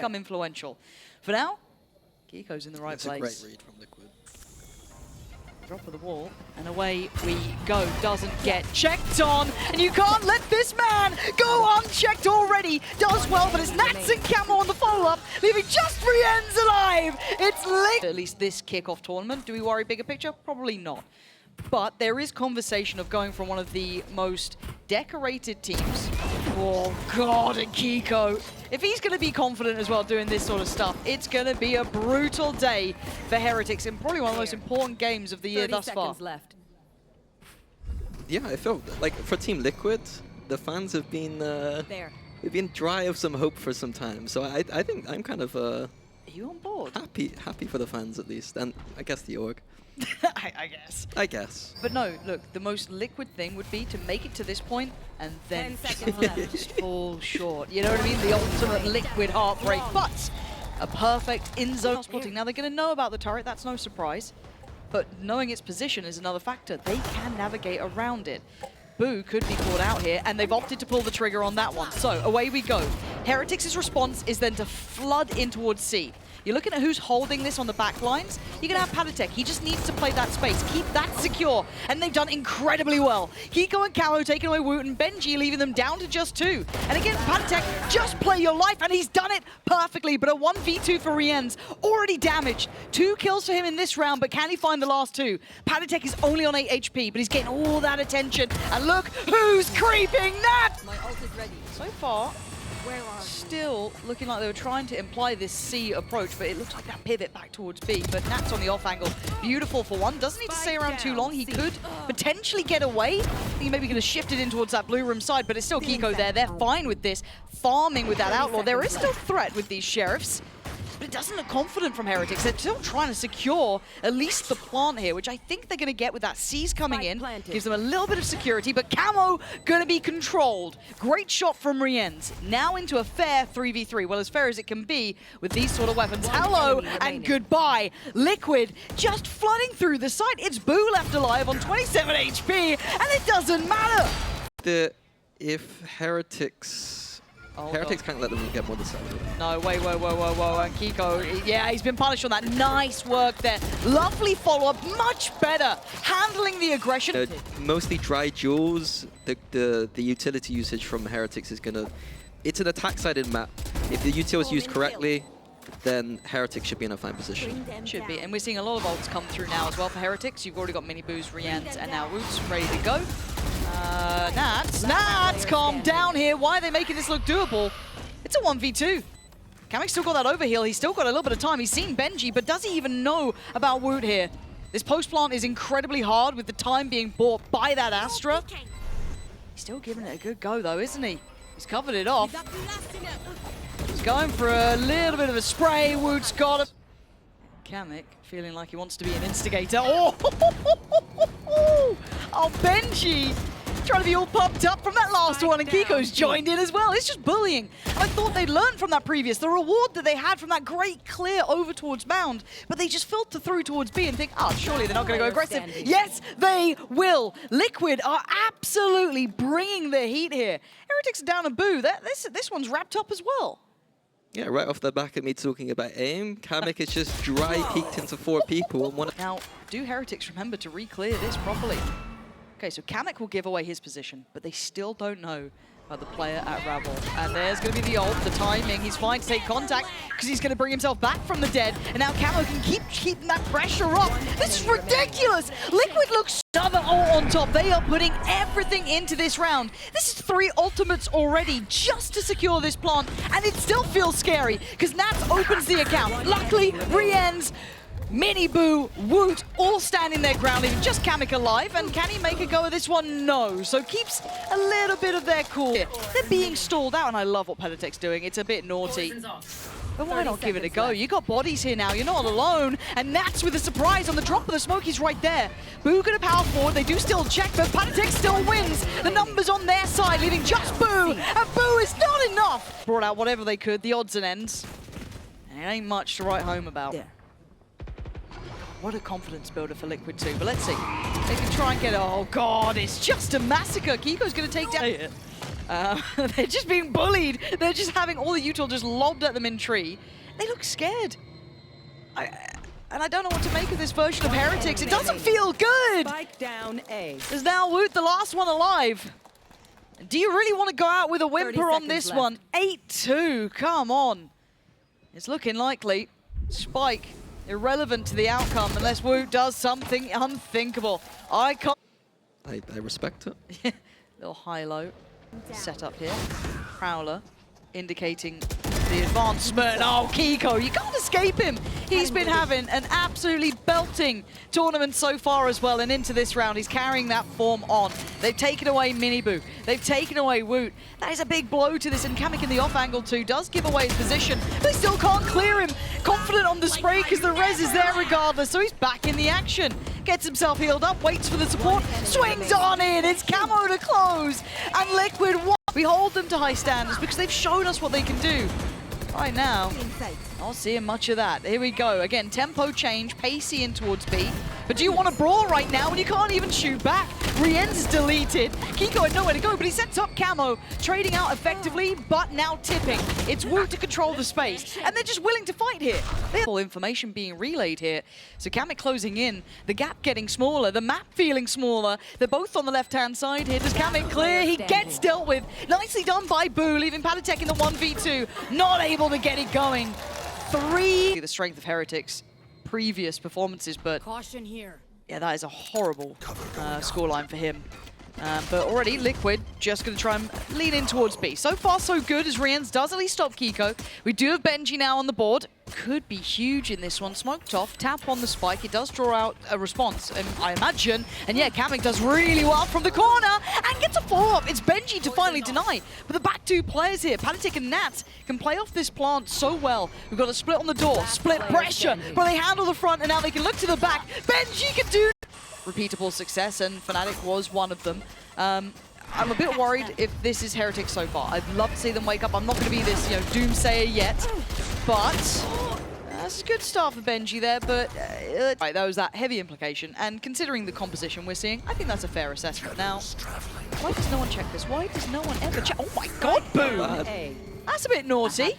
become influential. For now, Kiko's in the right That's place. That's a great read from Liquid. Drop of the wall, and away we go. Doesn't get checked on, and you can't let this man go unchecked already. Does well, but it's Nats and Camo on the follow-up, leaving just Rien's alive. It's Liquid. At least this kickoff tournament. Do we worry bigger picture? Probably not. But there is conversation of going from one of the most decorated teams. Oh God, and Kiko. If he's going to be confident as well doing this sort of stuff, it's going to be a brutal day for Heretics in probably one of the most important games of the year thus far. Left. Yeah, I felt like for Team Liquid, the fans have been they've been dry of some hope for some time. So I think I'm kind of Are you on board? happy for the fans at least, and I guess the org. I guess. I guess. But no, look, the most Liquid thing would be to make it to this point and then 10 seconds left. just fall short. You know what I mean? The ultimate Liquid heartbreak, but a perfect in-zone spotting. Now they're going to know about the turret, that's no surprise. But knowing its position is another factor. They can navigate around it. Boo could be caught out here, and they've opted to pull the trigger on that one. So away we go. Heretics' response is then to flood in towards C. You're looking at who's holding this on the back lines. You're going to have Patatek. He just needs to play that space, keep that secure, and they've done incredibly well. Kiko and Camo taking away Woot, and Benji leaving them down to just 2. And again, Patatek, just play your life, and he's done it perfectly. But a 1v2 for Rien's already damaged. 2 kills for him in this round, but can he find the last 2? Patatek is only on 8 HP, but he's getting all that attention. And look who's creeping that! My ult is ready. So far, Where are still looking like they were trying to imply this C approach, but it looks like that pivot back towards B. But Nat's on the off angle. Beautiful for one. Doesn't need to stay around too long. He could potentially get away. I think he maybe could have shifted in towards that blue room side, but it's still Kiko there. They're fine with this. Farming with that outlaw. There is still threat with these sheriffs, but it doesn't look confident from Heretics. They're still trying to secure at least the plant here, which I think they're going to get with that C's coming in. Gives them a little bit of security, but Camo going to be controlled. Great shot from Rien's. Now into a fair 3v3. Well, as fair as it can be with these sort of weapons. Hello and goodbye. Liquid just flooding through the site. It's Boo left alive on 27 HP, and it doesn't matter. If Heretics can't let them get more than 7. No, wait, whoa. And Kiko, yeah, he's been punished on that. Nice work there. Lovely follow-up, much better. Handling the aggression. Mostly dry duels. The utility usage from Heretics is gonna... It's an attack-sided map. If the util is used correctly, then Heretics should be in a fine position. Should be, and we're seeing a lot of ults come through now as well for Heretics. You've already got Mini Boos, Rien's, and now Woot's ready to go. Nats, calm down here. Why are they making this look doable? It's a 1v2. Kamek's still got that overheal. He's still got a little bit of time. He's seen Benji, but does he even know about Woot here? This post-plant is incredibly hard with the time being bought by that Astra. He's still giving it a good go, though, isn't he? He's covered it off. He's going for a little bit of a spray. Woot's got it. Kamek feeling like he wants to be an instigator. Oh, oh Benji trying to be all pumped up from that last one, and Kiko's joined in as well. It's just bullying. And I thought they'd learned from that previous, the reward that they had from that great clear over towards Mound, but they just filter through towards B and think, oh, surely they're not going to go aggressive. Yes, they will. Liquid are absolutely bringing the heat here. Heretics are down a Boo. This one's wrapped up as well. Yeah, right off the back of me talking about aim, Kamek is just dry peeked into 4 people. And now, do Heretics remember to re-clear this properly? Okay, so Kamek will give away his position, but they still don't know about the player at Rabble. And there's going to be the ult, the timing. He's fine to take contact because he's going to bring himself back from the dead. And now Camo can keep keeping that pressure up. This is ridiculous. Liquid looks another ult on top. They are putting everything into this round. This is 3 ultimates already just to secure this plant. And it still feels scary because Nats opens the account. Luckily, Rien's, Mini Boo, Woot, all standing their ground, leaving just Kamek alive. And can he make a go of this one? No. So keeps a little bit of their cool. They're being stalled out, and I love what Patatek's doing. It's a bit naughty. But why not give it a go? You got bodies here now. You're not alone. And Nats with a surprise on the drop of the smoke. He's right there. Boo gonna power forward. They do still check, but Patatek still wins. The numbers on their side, leaving just Boo. And Boo is not enough. Brought out whatever they could, the odds and ends. And it ain't much to write home about. Yeah. What a confidence builder for Liquid too, but let's see. They can try and get it. Oh God, it's just a massacre. Kiko's going to take down. They're just being bullied. They're just having all the util just lobbed at them in tree. They look scared. And I don't know what to make of this version of Heretics. It doesn't feel good. Spike down A. There's now Woot, the last one alive. Do you really want to go out with a whimper on this one? 8-2, come on. It's looking likely. Spike, irrelevant to the outcome unless Woot does something unthinkable. I respect it. Little high-low setup here. Prowler indicating the advancement. Oh, Kiko, you can't escape him. He's been having an absolutely belting tournament so far as well, and into this round, he's carrying that form on. They've taken away Miniboo. They've taken away Woot. That is a big blow to this, and Kamek in the off angle too does give away his position. They still can't clear him. Confident on the spray because the res is there regardless, so he's back in the action. Gets himself healed up, waits for the support, swings on in. It's Camo to close, and Liquid, we hold them to high standards because they've shown us what they can do. Right now, not seeing much of that. Here we go. Again, tempo change, pacey in towards B. But do you want to brawl right now when you can't even shoot back? Rien's is deleted. Kiko had nowhere to go, but he sets up Camo, trading out effectively, but now tipping. It's Woot to control the space, and they're just willing to fight here. There's all information being relayed here. So Kamek closing in, the gap getting smaller, the map feeling smaller. They're both on the left-hand side here. Does Kamek clear? He gets dealt with. Nicely done by Boo, leaving Patatek in the 1v2. Not able to get it going. The strength of Heretics' previous performances, but Caution here. yeah, that is a horrible scoreline for him. But already Liquid just going to try and lean in towards B. So far, so good, as Rien's does at least stop Kiko. We do have Benji now on the board. Could be huge in this one. Smoked off, tap on the spike. It does draw out a response, and I imagine. And yeah, Kamek does really well from the corner and gets a follow-up. It's Benji to finally deny. But the back two players here, Patatek and Nats, can play off this plant so well. We've got a split on the door, split pressure, but they handle the front, and now they can look to the back. Benji can do repeatable success, and Fnatic was one of them. I'm a bit worried if this is Heretics so far. I'd love to see them wake up. I'm not going to be this, doomsayer yet, but that's a good start for Benji there. But right, that was that heavy implication, and considering the composition we're seeing, I think that's a fair assessment. Now, why does no one check this? Why does no one ever check? Oh my God, Boo! That's a bit naughty.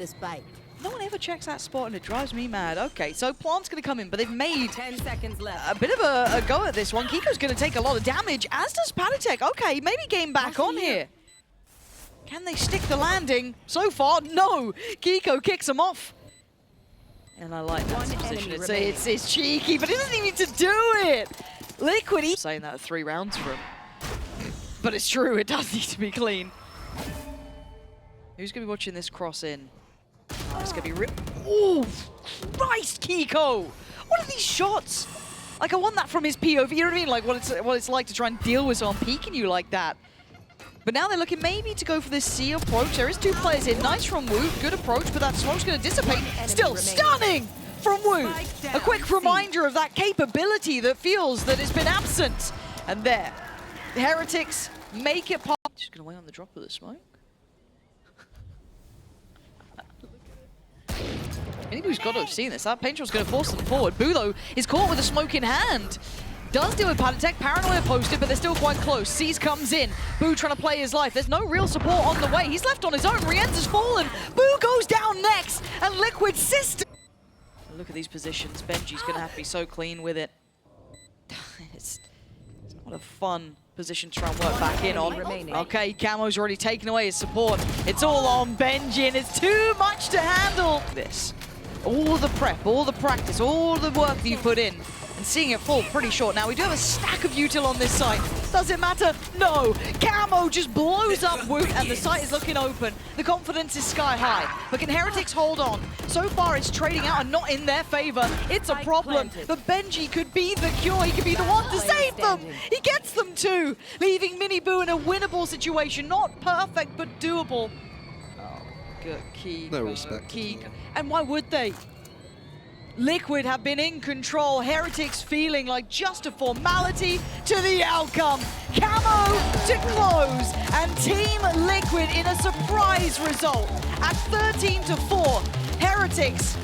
No one ever checks that spot, and it drives me mad. Okay, so Plant's going to come in, but they've made 10 seconds left. a bit of a go at this one. Kiko's going to take a lot of damage, as does Patatek. Okay, maybe game back on here. Can they stick the landing? So far, no. Kiko kicks him off. And I like that position. It's cheeky, but he doesn't even need to do it. Liquid, he's saying that 3 rounds for him. But it's true, it does need to be clean. Who's going to be watching this cross in? It's going to be real. Oh, Christ, Kiko! What are these shots? Like, I want that from his POV, you know what I mean? Like, what it's like to try and deal with someone peeking you like that. But now they're looking maybe to go for this C approach. There is 2 players here. Nice from Woot, good approach, but that smoke's going to dissipate. Still stunning from Woot. A quick reminder of that capability that feels that it's been absent. And there, the Heretics make it past. Just going to wait on the drop of the smoke. Anybody's got to have seen this. That Paintrol's going to force them forward. Boo, though, is caught with a smoke in hand. Does deal with Patatek. Paranoia posted, but they're still quite close. Seas comes in. Boo trying to play his life. There's no real support on the way. He's left on his own. Rienz has fallen. Boo goes down next, and Liquid system. Look at these positions. Benji's going to have to be so clean with it. It's not a fun position to try and work back in on. Okay, Camo's already taken away his support. It's all on Benji, and it's too much to handle. This. All the prep, all the practice, all the work that you put in, and seeing it fall pretty short. Now, we do have a stack of util on this site. Does it matter? No. Camo just blows up Woot, and the site is looking open. The confidence is sky high. But can Heretics hold on? So far, it's trading out and not in their favor. It's a problem. But Benji could be the cure. He could be the one to save them. He gets them too, leaving Miniboo in a winnable situation. Not perfect, but doable. Good key. No respect. Key. And why would they? Liquid have been in control. Heretics feeling like just a formality to the outcome. Camo to close, and Team Liquid in a surprise result at 13-4. Heretics